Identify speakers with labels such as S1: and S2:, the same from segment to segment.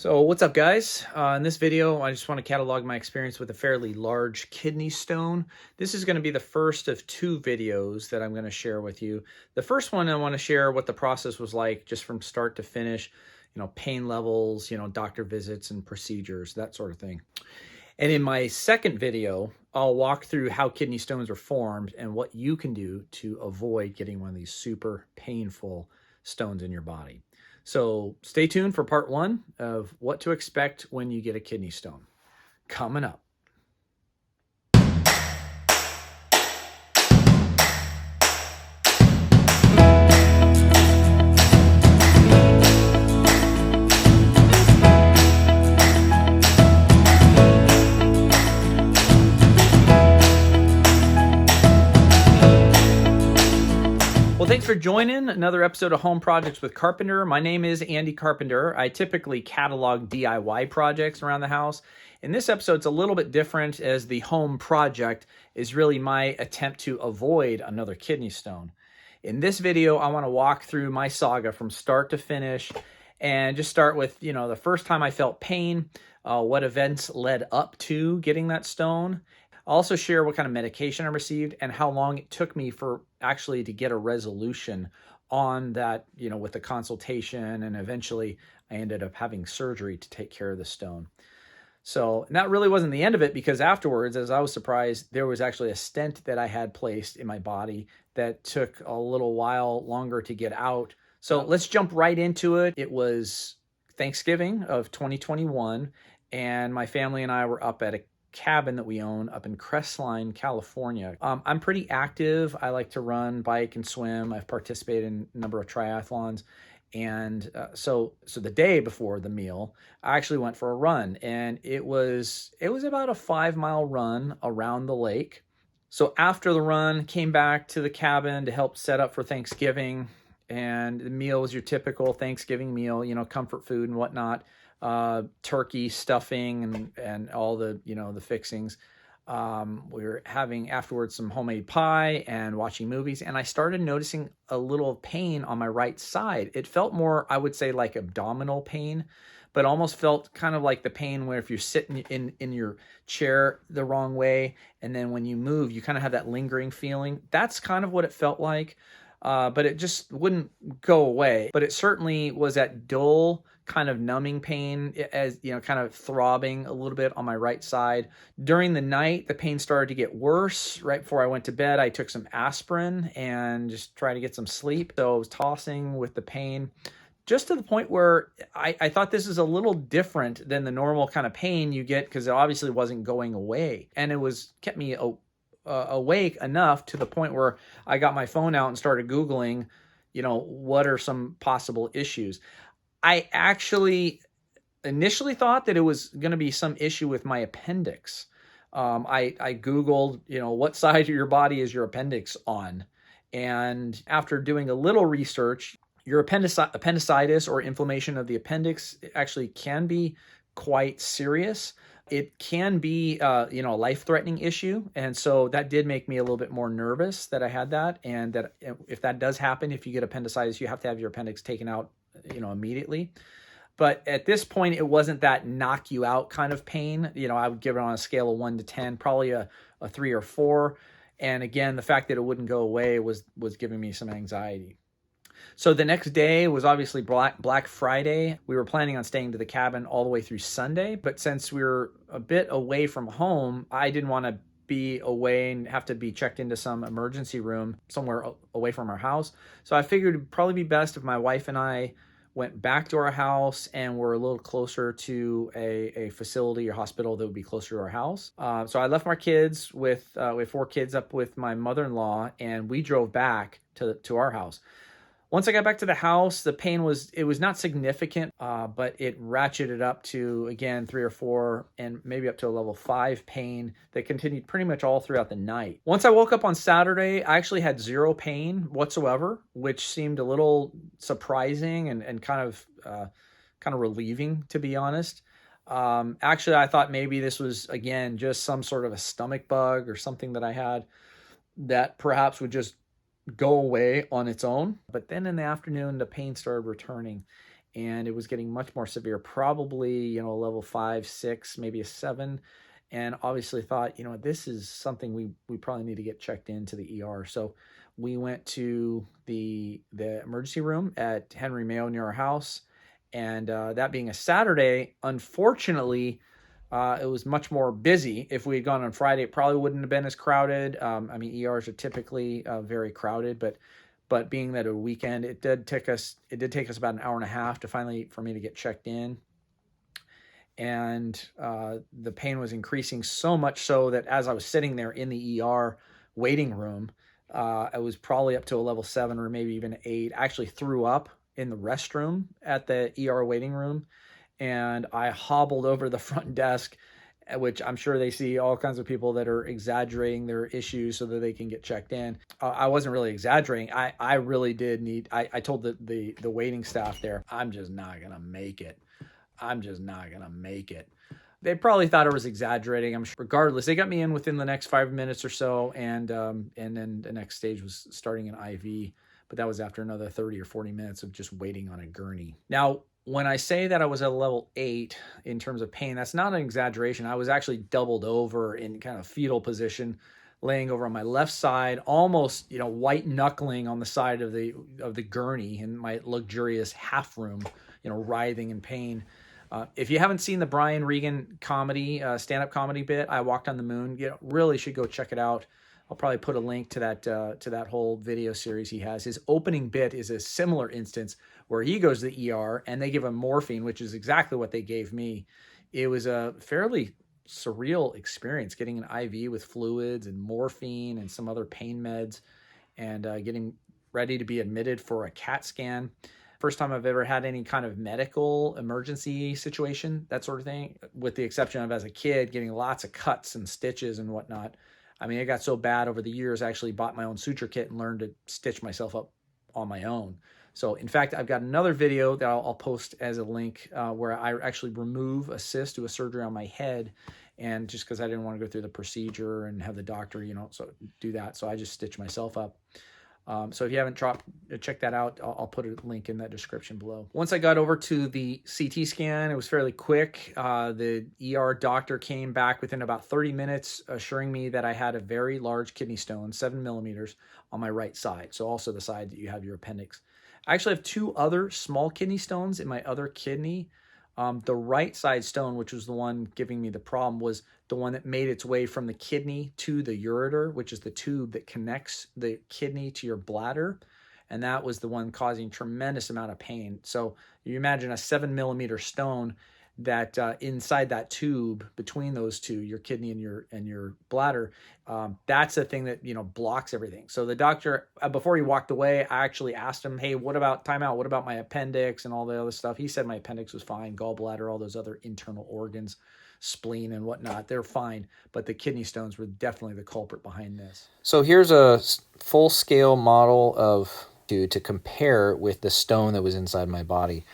S1: So what's up, guys? In this video, I just want to catalog my experience with a fairly large kidney stone. This is going to be the first of two videos that I'm going to share with you. The first one, I want to share what the process was like just from start to finish, pain levels, doctor visits and procedures, that sort of thing. And in my second video, I'll walk through how kidney stones are formed and what you can do to avoid getting one of these super painful stones in your body. So stay tuned for part one of what to expect when you get a kidney stone. Coming up. Well, thanks for joining another episode of Home Projects with Carpenter. My name is Andy Carpenter. I typically catalog DIY projects around the house. In this episode, it's a little bit different as the home project is really my attempt to avoid another kidney stone. In this video, I want to walk through my saga from start to finish and just start with, the first time I felt pain, what events led up to getting that stone. I'll also share what kind of medication I received and how long it took me for actually to get a resolution on that, with the consultation, and eventually I ended up having surgery to take care of the stone. So that really wasn't the end of it, because afterwards, as I was surprised, there was actually a stent that I had placed in my body that took a little while longer to get out. So let's jump right into it. It was Thanksgiving of 2021, and my family and I were up at a cabin that we own up in Crestline, California. I'm pretty active. I like to run, bike, and swim. I've participated in a number of triathlons. And so the day before the meal, I actually went for a run, and it was about a 5-mile run around the lake. So after the run, came back to the cabin to help set up for Thanksgiving. And the meal was your typical Thanksgiving meal, comfort food and whatnot. Turkey, stuffing, and all the, the fixings. We were having afterwards some homemade pie and watching movies. And I started noticing a little pain on my right side. It felt more, I would say, like abdominal pain, but almost felt kind of like the pain where if you're sitting in your chair the wrong way, and then when you move, you kind of have that lingering feeling. That's kind of what it felt like. But it just wouldn't go away. But it certainly was that dull kind of numbing pain, as kind of throbbing a little bit on my right side. During the night, the pain started to get worse. Right before I went to bed, I took some aspirin and just tried to get some sleep. So I was tossing with the pain, just to the point where I thought this is a little different than the normal kind of pain you get, because it obviously wasn't going away. And it kept me awake enough to the point where I got my phone out and started Googling, what are some possible issues. I actually initially thought that it was going to be some issue with my appendix. I Googled, what side of your body is your appendix on? And after doing a little research, your appendicitis or inflammation of the appendix actually can be quite serious. It can be, a life-threatening issue. And so that did make me a little bit more nervous that I had that. And that if that does happen, if you get appendicitis, you have to have your appendix taken out, immediately. But at this point, it wasn't that knock you out kind of pain. I would give it on a scale of 1 to 10, probably a 3 or 4. And again, the fact that it wouldn't go away was giving me some anxiety. So the next day was obviously Black Friday. We were planning on staying to the cabin all the way through Sunday. But since we were a bit away from home, I didn't want to be away and have to be checked into some emergency room somewhere away from our house. So I figured it'd probably be best if my wife and I went back to our house and were a little closer to a facility or hospital that would be closer to our house. So I left my kids we have 4 kids up with my mother-in-law, and we drove back to our house. Once I got back to the house, the pain was not significant, but it ratcheted up to, again, 3 or 4 and maybe up to a level 5 pain that continued pretty much all throughout the night. Once I woke up on Saturday, I actually had 0 pain whatsoever, which seemed a little surprising and kind of relieving, to be honest. Actually, I thought maybe this was, again, just some sort of a stomach bug or something that I had that perhaps would just go away on its own. But then in the afternoon, the pain started returning. and it was getting much more severe, probably, a level 5, 6, maybe a 7. And obviously thought, this is something we probably need to get checked into the ER. So we went to the emergency room at Henry Mayo near our house. And that being a Saturday, unfortunately, it was much more busy. If we had gone on Friday, it probably wouldn't have been as crowded. ERs are typically very crowded, but being that a weekend, it did take us about an hour and a half for me to get checked in. And the pain was increasing so much so that as I was sitting there in the ER waiting room, I was probably up to a level 7 or maybe even 8. I actually threw up in the restroom at the ER waiting room, and I hobbled over the front desk, which I'm sure they see all kinds of people that are exaggerating their issues so that they can get checked in. I wasn't really exaggerating. I really did need, I told the waiting staff there, I'm just not going to make it. They probably thought I was exaggerating. I'm sure. Regardless, they got me in within the next 5 minutes or so, and then the next stage was starting an IV, but that was after another 30 or 40 minutes of just waiting on a gurney. Now, when I say that I was at level 8 in terms of pain, that's not an exaggeration. I was actually doubled over in kind of fetal position, laying over on my left side, almost, white knuckling on the side of the gurney in my luxurious half room, writhing in pain. If you haven't seen the Brian Regan comedy, stand-up comedy bit, I Walked on the Moon, you really should go check it out. I'll probably put a link to that whole video series he has. His opening bit is a similar instance where he goes to the ER and they give him morphine, which is exactly what they gave me. It was a fairly surreal experience, getting an IV with fluids and morphine and some other pain meds, and getting ready to be admitted for a CAT scan. First time I've ever had any kind of medical emergency situation, that sort of thing, with the exception of as a kid getting lots of cuts and stitches and whatnot. It got so bad over the years, I actually bought my own suture kit and learned to stitch myself up on my own. So in fact, I've got another video that I'll post as a link where I actually remove a cyst, do a surgery on my head, and just because I didn't want to go through the procedure and have the doctor, so do that. So I just stitch myself up. So if you haven't checked that out, I'll put a link in that description below. Once I got over to the CT scan, it was fairly quick. The ER doctor came back within about 30 minutes, assuring me that I had a very large kidney stone, 7 millimeters, on my right side. So also the side that you have your appendix. I actually have 2 other small kidney stones in my other kidney. The right side stone, which was the one giving me the problem, was the one that made its way from the kidney to the ureter, which is the tube that connects the kidney to your bladder. And that was the one causing tremendous amount of pain. So you imagine a 7 millimeter stone that inside that tube between those two, your kidney and your bladder, that's the thing that blocks everything. So the doctor, before he walked away, I actually asked him, "Hey, what about timeout? What about my appendix and all the other stuff?" He said my appendix was fine, gallbladder, all those other internal organs, spleen and whatnot, they're fine. But the kidney stones were definitely the culprit behind this. So here's a full-scale model of to compare with the stone that was inside my body.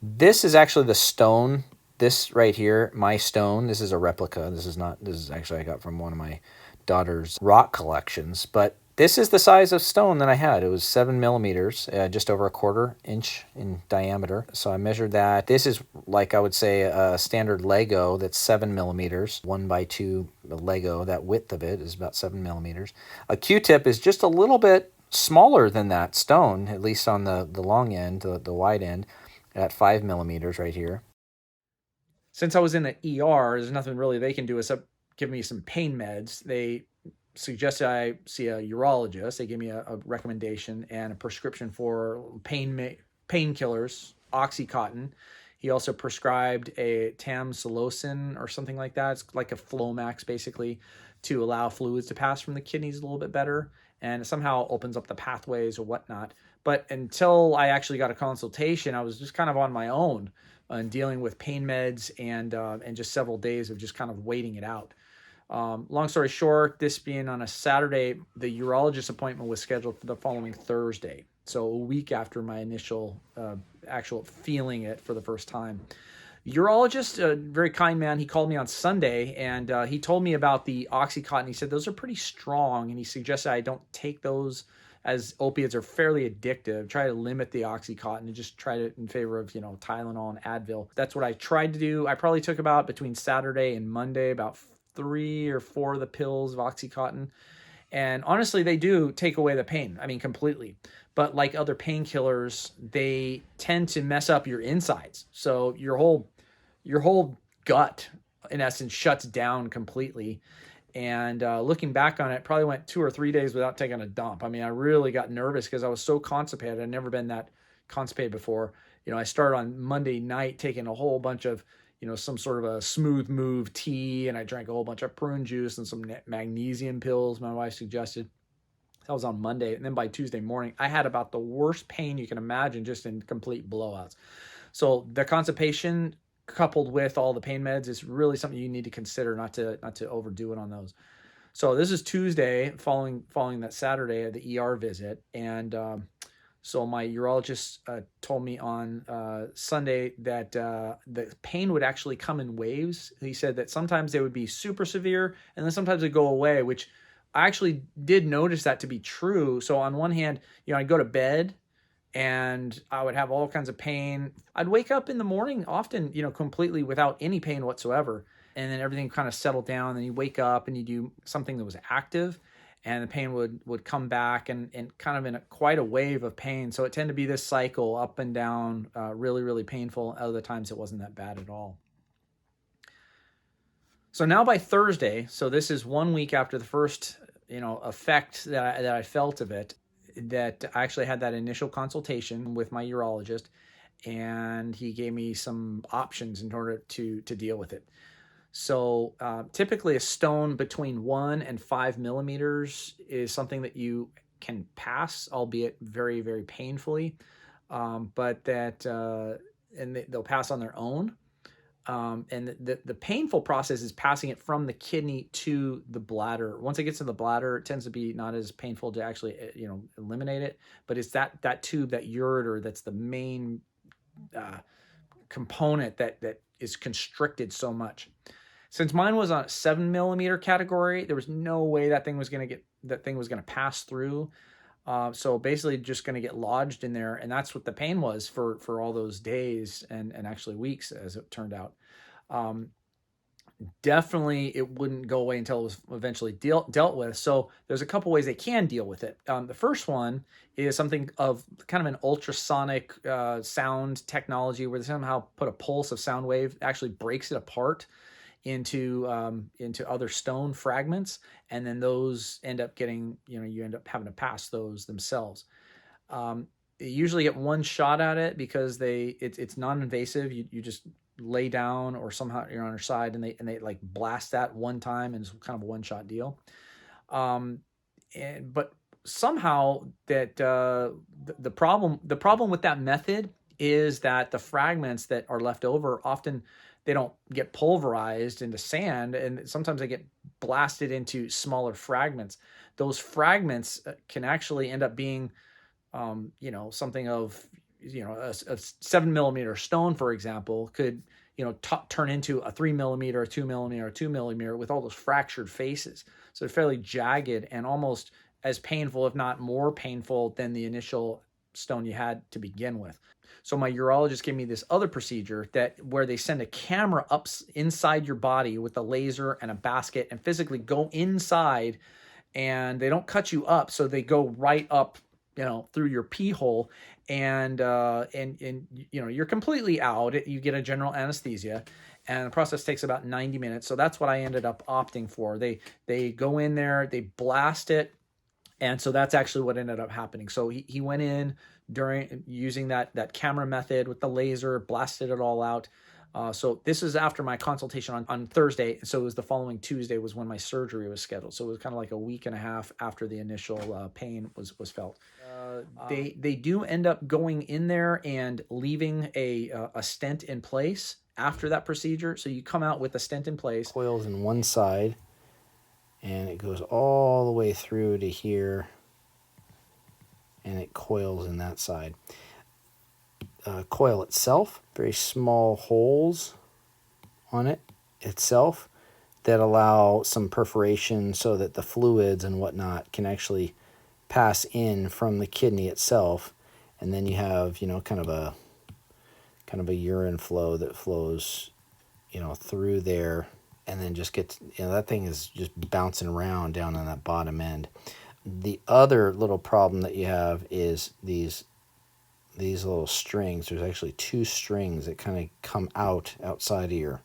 S1: This is actually the stone. This right here, my stone, this is a replica. This is actually I got from one of my daughter's rock collections. But this is the size of stone that I had. It was 7 millimeters, just over a 1/4 inch in diameter. So I measured that. This is like I would say a standard Lego that's 7 millimeters, 1x2 Lego. That width of it is about 7 millimeters. A Q-tip is just a little bit smaller than that stone, at least on the long end, the wide end, at 5 millimeters right here. Since I was in the ER, there's nothing really they can do except give me some pain meds. They suggested I see a urologist. They gave me a recommendation and a prescription for painkillers, Oxycontin. He also prescribed a tamsulosin or something like that. It's like a Flomax, basically, to allow fluids to pass from the kidneys a little bit better, and somehow opens up the pathways or whatnot. But until I actually got a consultation, I was just kind of on my own and dealing with pain meds and just several days of just kind of waiting it out. Long story short, this being on a Saturday, the urologist appointment was scheduled for the following Thursday. So a week after my initial actual feeling it for the first time. Urologist, a very kind man, he called me on Sunday and he told me about the Oxycontin. He said those are pretty strong and he suggested I don't take those as opiates are fairly addictive, try to limit the Oxycontin and just try to in favor of, Tylenol and Advil. That's what I tried to do. I probably took about between Saturday and Monday about 3 or 4 of the pills of Oxycontin. And honestly, they do take away the pain. I mean, completely. But like other painkillers, they tend to mess up your insides. So your whole gut, in essence, shuts down completely. And looking back on it, probably went 2 or 3 days without taking a dump. I mean, I really got nervous because I was so constipated. I'd never been that constipated before. I started on Monday night taking a whole bunch of, some sort of a smooth move tea, and I drank a whole bunch of prune juice and some magnesium pills my wife suggested. That was on Monday. And then by Tuesday morning, I had about the worst pain you can imagine, just in complete blowouts. So the constipation coupled with all the pain meds is really something you need to consider, not to overdo it on those. So this is Tuesday following that Saturday of the ER visit. And so my urologist told me on Sunday that the pain would actually come in waves. He said that sometimes they would be super severe and then sometimes they go away, which I actually did notice that to be true. So on one hand, I'd go to bed and I would have all kinds of pain. I'd wake up in the morning often, completely without any pain whatsoever. And then everything kind of settled down. Then you wake up and you do something that was active and the pain would come back and kind of in quite a wave of pain. So it tended to be this cycle up and down, really, really painful. Other times it wasn't that bad at all. So now by Thursday, so this is 1 week after the first, effect that I felt of it, that I actually had that initial consultation with my urologist, and he gave me some options in order to deal with it. So typically a stone between 1 and 5 millimeters is something that you can pass, albeit very, very painfully, but that and they'll pass on their own. And the painful process is passing it from the kidney to the bladder. Once it gets to the bladder, it tends to be not as painful to actually, eliminate it. But it's that tube, that ureter, that's the main component that is constricted so much. Since mine was on a 7 millimeter category, there was no way that thing was going to pass through. So basically just going to get lodged in there. And that's what the pain was for all those days and actually weeks, as it turned out. Definitely it wouldn't go away until it was eventually dealt with. So there's a couple ways they can deal with it. The first one is something of kind of an ultrasonic sound technology where they somehow put a pulse of sound wave, actually breaks it apart into other stone fragments, and then those end up getting, you end up having to pass those themselves. You usually get one shot at it because it's non-invasive. You just lay down or somehow you're on your side and they like blast that one time, and it's kind of a one-shot deal. But somehow that the problem with that method is that the fragments that are left over often they don't get pulverized into sand, and sometimes they get blasted into smaller fragments. Those fragments can actually end up being, something of, a 7 millimeter stone, for example, could, turn into a 3 millimeter, a 2 millimeter, a 2 millimeter with all those fractured faces. So they're fairly jagged and almost as painful, if not more painful, than the initial stone you had to begin with. So my urologist gave me this other procedure where they send a camera up inside your body with a laser and a basket and physically go inside, and they don't cut you up. So they go right up, through your pee hole, and you're completely out. You get a general anesthesia, and the process takes about 90 minutes. So that's what I ended up opting for. They go in there, they blast it. And so that's actually what ended up happening. So he went in during using that camera method with the laser, blasted it all out. So this is after my consultation on Thursday. So it was the following Tuesday was when my surgery was scheduled. So it was kind of like a week and a half after the initial pain was felt. They do end up going in there and leaving a stent in place after that procedure. So you come out with a stent in place.
S2: Coils in one side, and it goes all the way through to here, and it coils in that side. Coil itself, very small holes on it itself that allow some perforation so that the fluids and whatnot can actually pass in from the kidney itself, and then you have, you know, kind of a urine flow that flows, you know, through there, and then just gets, you know, that thing is just bouncing around down on that bottom end. The other little problem that you have is these little strings. There's actually two strings that kind of come outside of your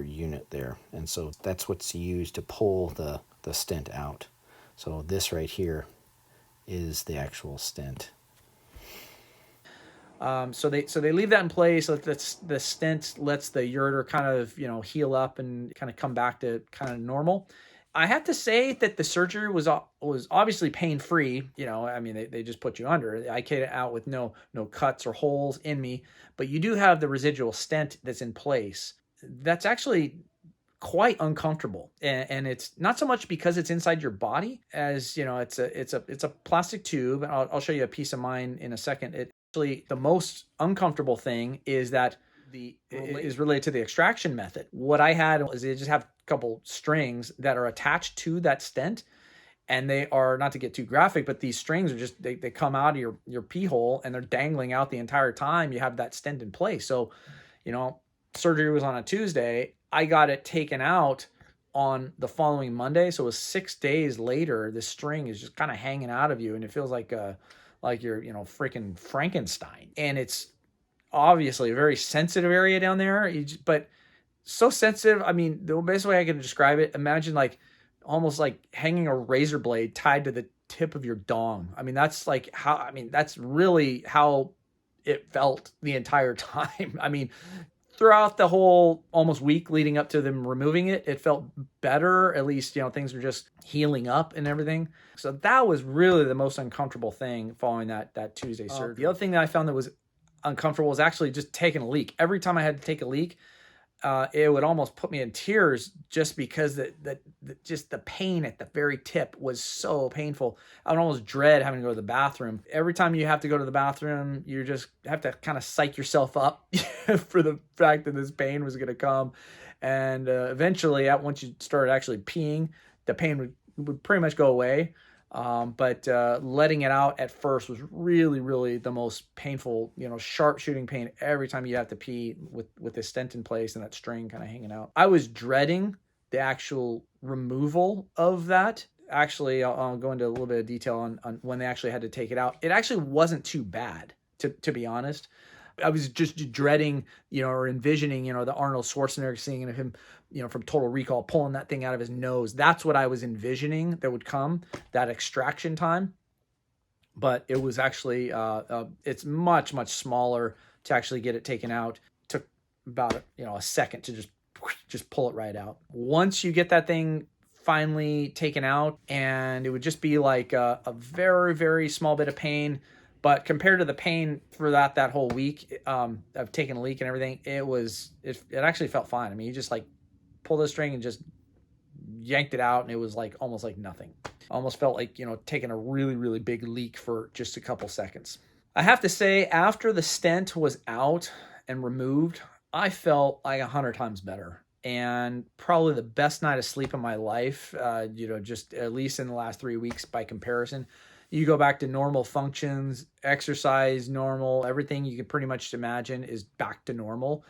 S2: unit there, and so that's what's used to pull the stent out. So this right here is the actual stent.
S1: So they leave that in place. So the stent lets the ureter kind of, you know, heal up and kind of come back to kind of normal. I have to say that the surgery was obviously pain free. You know, I mean, they just put you under. I came out with no cuts or holes in me, but you do have the residual stent that's in place. That's actually quite uncomfortable, and it's not so much because it's inside your body, as you know, it's a plastic tube. And I'll show you a piece of mine in a second. It actually, the most uncomfortable thing is that is related to the extraction method. What I had was they just have a couple strings that are attached to that stent, and they are, not to get too graphic, but these strings are just, they come out of your pee hole, and they're dangling out the entire time you have that stent in place. So, you know, surgery was on a Tuesday. I got it taken out on the following Monday. So it was 6 days later. This string is just kind of hanging out of you, and it feels like you're, you know, freaking Frankenstein. And it's obviously a very sensitive area down there, but so sensitive. I mean, the best way I can describe it, imagine like almost like hanging a razor blade tied to the tip of your dong. I mean, that's really how it felt the entire time. I mean, throughout the whole almost week leading up to them removing it, it felt better. At least, you know, things were just healing up and everything. So that was really the most uncomfortable thing following that Tuesday surgery. The other thing that I found that was uncomfortable was actually just taking a leak. Every time I had to take a leak, it would almost put me in tears, just because just the pain at the very tip was so painful. I would almost dread having to go to the bathroom. Every time you have to go to the bathroom, you just have to kind of psych yourself up for the fact that this pain was going to come. And eventually, once you started actually peeing, the pain would pretty much go away. But letting it out at first was really, really the most painful, you know, sharp shooting pain every time you have to pee with the stent in place and that string kind of hanging out. I was dreading the actual removal of that. Actually, I'll go into a little bit of detail on when they actually had to take it out. It actually wasn't too bad, to be honest. I was just dreading, you know, or envisioning, you know, the Arnold Schwarzenegger scene of him, you know, from Total Recall, pulling that thing out of his nose. That's what I was envisioning that would come, that extraction time. But it was actually, it's much, much smaller to actually get it taken out. It took about, you know, a second to just pull it right out. Once you get that thing finally taken out, and it would just be like a very, very small bit of pain. But compared to the pain for that whole week of taking a leak and everything, it actually felt fine. I mean, you just like pulled the string and just yanked it out, and it was like almost like nothing. Almost felt like, you know, taking a really, really big leak for just a couple seconds. I have to say, after the stent was out and removed, I felt like 100 times better. And probably the best night of sleep of my life, you know, just at least in the last 3 weeks by comparison. You go back to normal functions, exercise normal, everything you can pretty much imagine is back to normal.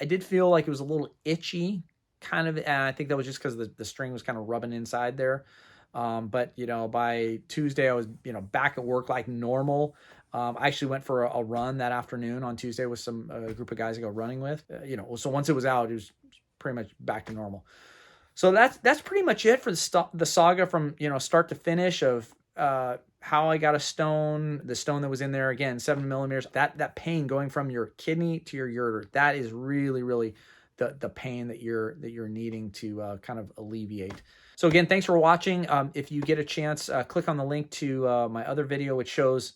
S1: I did feel like it was a little itchy, kind of, and I think that was just because the string was kind of rubbing inside there. But, you know, by Tuesday, I was, you know, back at work like normal. I actually went for a run that afternoon on Tuesday with a group of guys I go running with. You know, so once it was out, it was pretty much back to normal. So that's pretty much it for the saga from, you know, start to finish of how I got the stone that was in there, again, 7 millimeters. That pain going from your kidney to your ureter, that is really, really the pain that you're needing to kind of alleviate. So again, thanks for watching. If you get a chance, click on the link to my other video, which shows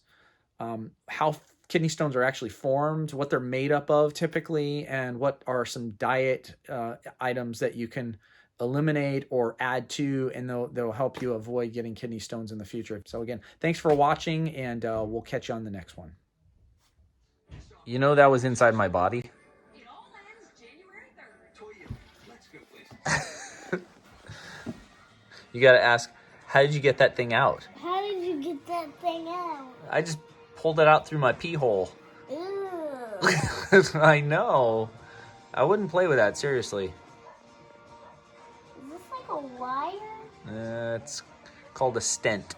S1: how kidney stones are actually formed, what they're made up of typically, and what are some diet items that you can eliminate or add to, and they'll help you avoid getting kidney stones in the future. So again, thanks for watching, and we'll catch you on the next one. You know, that was inside my body. You got to ask, How did you get that thing out?
S3: How did you get that thing out?
S1: I just pulled it out through my pee hole.
S3: Ew.
S1: I know. I wouldn't play with that, seriously.
S3: Is this like a wire?
S1: It's called a stent.